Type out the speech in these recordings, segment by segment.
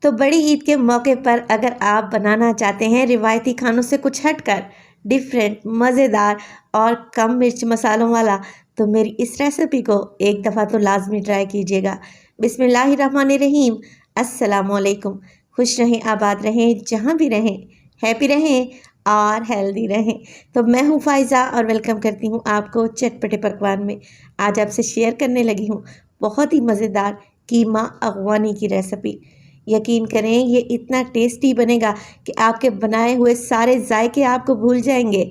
तो बड़ी ईद के मौके पर अगर आप बनाना चाहते हैं रिवायती खानों से कुछ हटकर डिफरेंट, मज़ेदार और कम मिर्च मसालों वाला, तो मेरी इस रेसिपी को एक दफ़ा तो लाजमी ट्राई कीजिएगा। बिस्मिल्लाहिर्रहमानिर्रहीम। अस्सलामुअलैकुम। खुश रहें, आबाद रहें, जहाँ भी रहें, हैप्पी रहें और हेल्दी रहें। तो मैं हूँ फ़ाइज़ा और वेलकम करती हूँ आपको चटपटे पकवान में। आज आपसे शेयर करने लगी हूँ बहुत ही मज़ेदार कीमा अगवानी की रेसिपी। यकीन करें ये इतना टेस्टी बनेगा कि आपके बनाए हुए सारे जायके आपको भूल जाएंगे।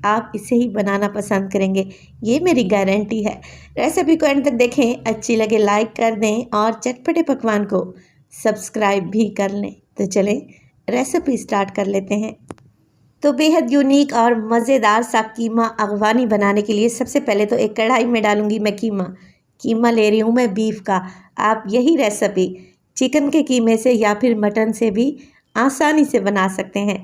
आप इसे ही बनाना पसंद करेंगे, ये मेरी गारंटी है। रेसिपी को एंड तक देखें, अच्छी लगे लाइक कर दें और चटपटे पकवान को सब्सक्राइब भी कर लें। तो चलें रेसिपी स्टार्ट कर लेते हैं। तो बेहद यूनिक और मज़ेदार सा कीमा अगवानी बनाने के लिए सबसे पहले तो एक कढ़ाई में डालूंगी मैं कीमा ले रही हूँ मैं बीफ का। आप यही रेसिपी चिकन के कीमे से या फिर मटन से भी आसानी से बना सकते हैं।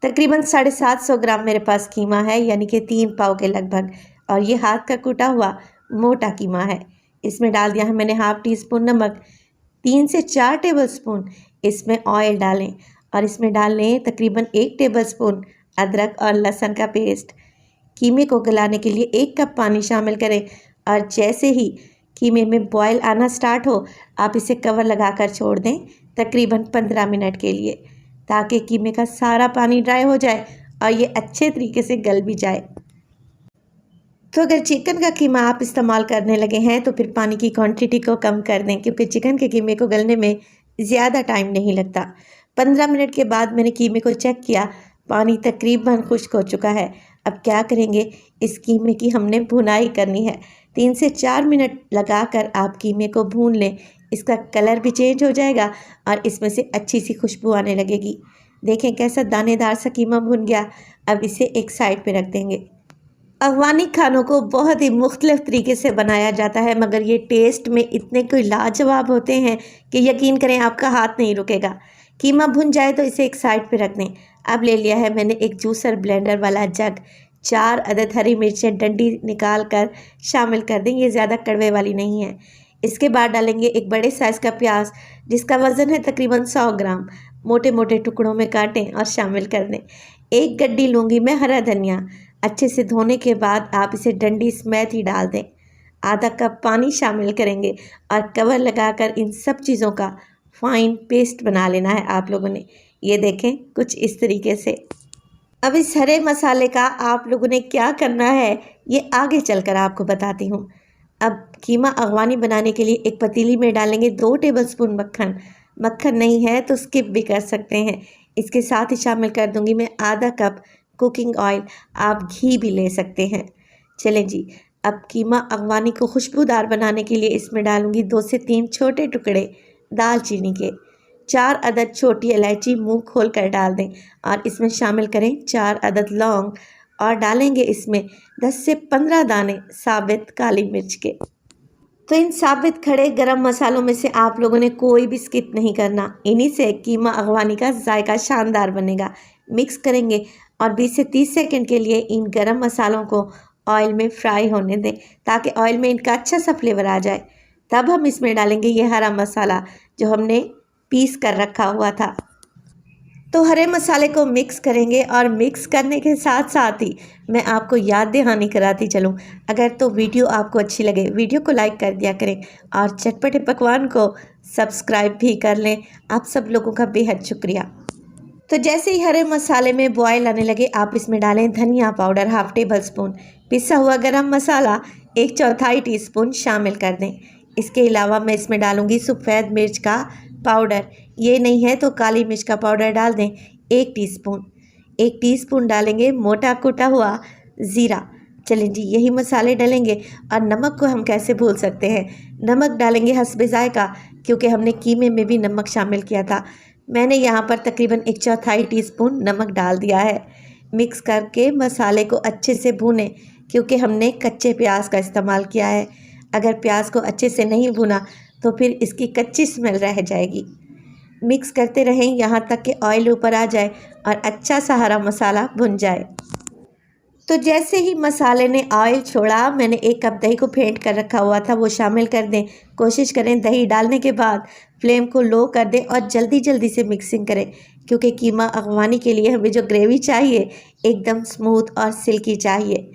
तकरीबन 750 ग्राम मेरे पास कीमा है, यानी कि 3 पाव के लगभग, और ये हाथ का कूटा हुआ मोटा कीमा है। इसमें डाल दिया है मैंने हाफ टी स्पून नमक, 3 से 4 टेबल स्पून इसमें ऑयल डालें और इसमें डाल लें तकरीबन 1 टेबल स्पून अदरक और लहसुन का पेस्ट। कीमे को गलाने के लिए 1 कप पानी शामिल करें और जैसे ही कीमे में बॉयल आना स्टार्ट हो आप इसे कवर लगाकर छोड़ दें तकरीबन 15 मिनट के लिए, ताकि कीमे का सारा पानी ड्राई हो जाए और ये अच्छे तरीके से गल भी जाए। तो अगर चिकन का कीमा आप इस्तेमाल करने लगे हैं तो फिर पानी की क्वांटिटी को कम कर दें, क्योंकि चिकन के कीमे को गलने में ज़्यादा टाइम नहीं लगता। 15 मिनट के बाद मैंने कीमे को चेक किया, पानी तकरीबन खुश्क हो चुका है। अब क्या करेंगे, इस कीमे की हमने भुनाई करनी है। 3 से 4 मिनट लगाकर आप कीमे को भून लें, इसका कलर भी चेंज हो जाएगा और इसमें से अच्छी सी खुशबू आने लगेगी। देखें कैसा दानेदार सा कीमा भुन गया। अब इसे एक साइड पे रख देंगे। अफगानी खानों को बहुत ही मुख्तलिफ तरीके से बनाया जाता है, मगर ये टेस्ट में इतने कोई लाजवाब होते हैं कि यकीन करें आपका हाथ नहीं रुकेगा। कीमा भुन जाए तो इसे एक साइड पे रख दें। अब ले लिया है मैंने एक जूसर ब्लेंडर वाला जग। 4 अदद हरी मिर्चें डंडी निकाल कर शामिल कर दें, ये ज़्यादा कड़वे वाली नहीं है। इसके बाद डालेंगे एक बड़े साइज़ का प्याज, जिसका वज़न है तकरीबन 100 ग्राम। मोटे मोटे टुकड़ों में काटें और शामिल कर दें। एक गड्डी लूँगी मैं हरा धनिया। अच्छे से धोने के बाद आप इसे डंडी समेत ही डाल दें। आधा कप पानी शामिल करेंगे और कवर लगाकर इन सब चीज़ों का फाइन पेस्ट बना लेना है आप लोगों ने। ये देखें कुछ इस तरीके से। अब इस हरे मसाले का आप लोगों ने क्या करना है ये आगे चलकर आपको बताती हूँ। अब कीमा अगवानी बनाने के लिए एक पतीली में डालेंगे 2 टेबलस्पून मक्खन। मक्खन नहीं है तो स्किप भी कर सकते हैं। इसके साथ ही शामिल कर दूंगी मैं आधा कप कुकिंग ऑयल, आप घी भी ले सकते हैं। चलें जी, अब कीमा अगवानी को खुशबूदार बनाने के लिए इसमें डालूंगी 2 से 3 छोटे टुकड़े दालचीनी के। 4 अदद छोटी इलायची मुंह खोल कर डाल दें और इसमें शामिल करें 4 अदद लौंग और डालेंगे इसमें 10 से 15 दाने साबित काली मिर्च के। तो इन साबित खड़े गरम मसालों में से आप लोगों ने कोई भी स्किप नहीं करना, इन्हीं से कीमा अगवानी का जायका शानदार बनेगा। मिक्स करेंगे और 20 से 30 सेकंड के लिए इन गरम मसालों को ऑयल में फ्राई होने दें, ताकि ऑयल में इनका अच्छा सा फ्लेवर आ जाए। तब हम इसमें डालेंगे ये हरा मसाला जो हमने पीस कर रखा हुआ था। तो हरे मसाले को मिक्स करेंगे और मिक्स करने के साथ साथ ही मैं आपको याद दहानी कराती चलूँ, अगर तो वीडियो आपको अच्छी लगे वीडियो को लाइक कर दिया करें और चटपटे पकवान को सब्सक्राइब भी कर लें। आप सब लोगों का बेहद शुक्रिया। तो जैसे ही हरे मसाले में बॉयल आने लगे आप इसमें डालें धनिया पाउडर हाफ टेबल स्पून, पिसा हुआ गरम मसाला 1/4 टीस्पून शामिल कर दें। इसके अलावा मैं इसमें डालूंगी सफ़ेद मिर्च का पाउडर, ये नहीं है तो काली मिर्च का पाउडर डाल दें 1 टीस्पून। 1 टीस्पून डालेंगे मोटा कुटा हुआ ज़ीरा। चलें जी, यही मसाले डालेंगे और नमक को हम कैसे भूल सकते हैं। नमक डालेंगे हस्बे जायका, क्योंकि हमने कीमे में भी नमक शामिल किया था। मैंने यहाँ पर तकरीबन 1/4 टीस्पून नमक डाल दिया है। मिक्स करके मसाले को अच्छे से भूनें, क्योंकि हमने कच्चे प्याज का इस्तेमाल किया है। अगर प्याज को अच्छे से नहीं भुना तो फिर इसकी कच्ची स्मेल रह जाएगी। मिक्स करते रहें यहाँ तक कि ऑयल ऊपर आ जाए और अच्छा सा हरा मसाला भुन जाए। तो जैसे ही मसाले ने ऑयल छोड़ा, मैंने 1 कप दही को फेंट कर रखा हुआ था वो शामिल कर दें। कोशिश करें दही डालने के बाद फ्लेम को लो कर दें और जल्दी जल्दी से मिक्सिंग करें, क्योंकि कीमा अगवानी के लिए हमें जो ग्रेवी चाहिए एकदम स्मूथ और सिल्की चाहिए।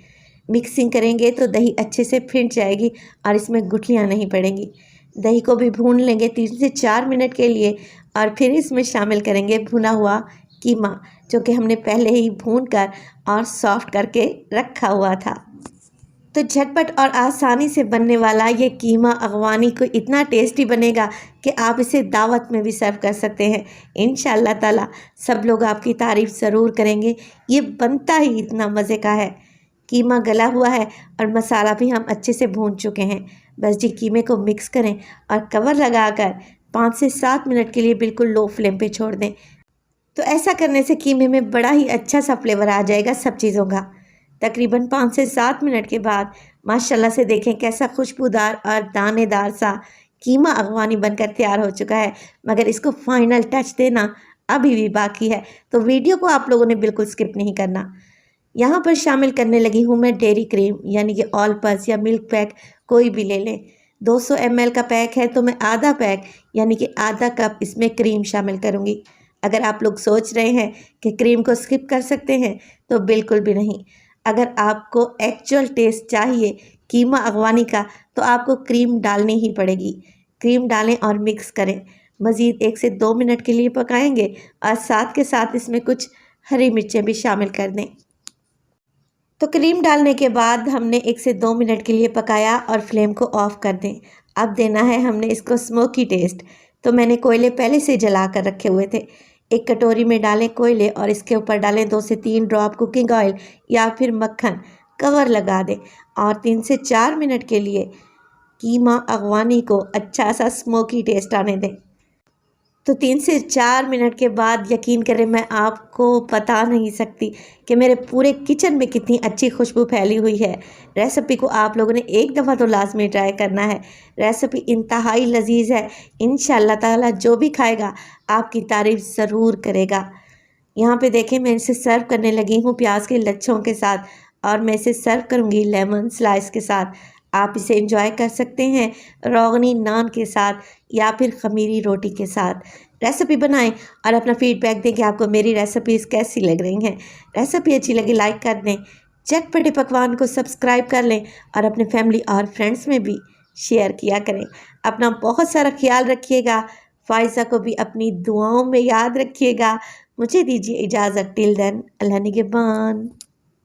मिक्सिंग करेंगे तो दही अच्छे से फेंट जाएगी और इसमें गुठलियाँ नहीं पड़ेंगी। दही को भी भून लेंगे 3 से 4 मिनट के लिए और फिर इसमें शामिल करेंगे भुना हुआ कीमा, जो कि हमने पहले ही भून कर और सॉफ्ट करके रखा हुआ था। तो झटपट और आसानी से बनने वाला ये कीमा अगवानी को इतना टेस्टी बनेगा कि आप इसे दावत में भी सर्व कर सकते हैं। इंशाअल्लाह ताला सब लोग आपकी तारीफ़ ज़रूर करेंगे। ये बनता ही इतना मज़े का है। कीमा गला हुआ है और मसाला भी हम अच्छे से भून चुके हैं। बस जी कीमे को मिक्स करें और कवर लगाकर 5 से 7 मिनट के लिए बिल्कुल लो फ्लेम पे छोड़ दें। तो ऐसा करने से कीमे में बड़ा ही अच्छा सा फ्लेवर आ जाएगा सब चीज़ों का। तकरीबन 5 से 7 मिनट के बाद माशाल्लाह से देखें कैसा खुशबूदार और दानेदार सा कीमा अगवानी बनकर तैयार हो चुका है। मगर इसको फाइनल टच देना अभी भी बाकी है, तो वीडियो को आप लोगों ने बिल्कुल स्किप नहीं करना। यहाँ पर शामिल करने लगी हूँ मैं डेयरी क्रीम, यानी कि ऑल पर्स या मिल्क पैक कोई भी ले लें। 200 ml का पैक है तो मैं आधा पैक यानी कि आधा कप इसमें क्रीम शामिल करूँगी। अगर आप लोग सोच रहे हैं कि क्रीम को स्किप कर सकते हैं तो बिल्कुल भी नहीं। अगर आपको एक्चुअल टेस्ट चाहिए कीमा अगवानी का तो आपको क्रीम डालनी ही पड़ेगी। क्रीम डालें और मिक्स करें। मज़ीद 1 से 2 मिनट के लिए पकाएंगे और साथ के साथ इसमें कुछ हरी मिर्चें भी शामिल कर दें। तो क्रीम डालने के बाद हमने 1 से 2 मिनट के लिए पकाया और फ्लेम को ऑफ़ कर दें। अब देना है हमने इसको स्मोकी टेस्ट। तो मैंने कोयले पहले से जला कर रखे हुए थे। एक कटोरी में डालें कोयले और इसके ऊपर डालें 2 से 3 ड्रॉप कुकिंग ऑयल या फिर मक्खन। कवर लगा दें और 3 से 4 मिनट के लिए कीमा अगवानी को अच्छा सा स्मोकी टेस्ट आने दें। तो 3 से 4 मिनट के बाद यकीन करें मैं आपको बता नहीं सकती कि मेरे पूरे किचन में कितनी अच्छी खुशबू फैली हुई है। रेसिपी को आप लोगों ने एक दफ़ा तो लाजमी ट्राई करना है। रेसिपी इंतहाई लजीज है। इंशाअल्लाह ताला जो भी खाएगा आपकी तारीफ़ ज़रूर करेगा। यहाँ पे देखें मैं इसे सर्व करने लगी हूँ प्याज के लच्छों के साथ और मैं इसे सर्व करूँगी लेमन स्लाइस के साथ। आप इसे एंजॉय कर सकते हैं रोगनी नान के साथ या फिर खमीरी रोटी के साथ। रेसिपी बनाएं और अपना फीडबैक दें कि आपको मेरी रेसिपीज़ कैसी लग रही हैं। रेसिपी अच्छी लगी लाइक कर दें। चटपटे पकवान को सब्सक्राइब कर लें और अपने फैमिली और फ्रेंड्स में भी शेयर किया करें। अपना बहुत सारा ख्याल रखिएगा। फ़ाइज़ा को भी अपनी दुआओं में याद रखिएगा। मुझे दीजिए इजाज़त। टिल देन अल्लाह निगहबान।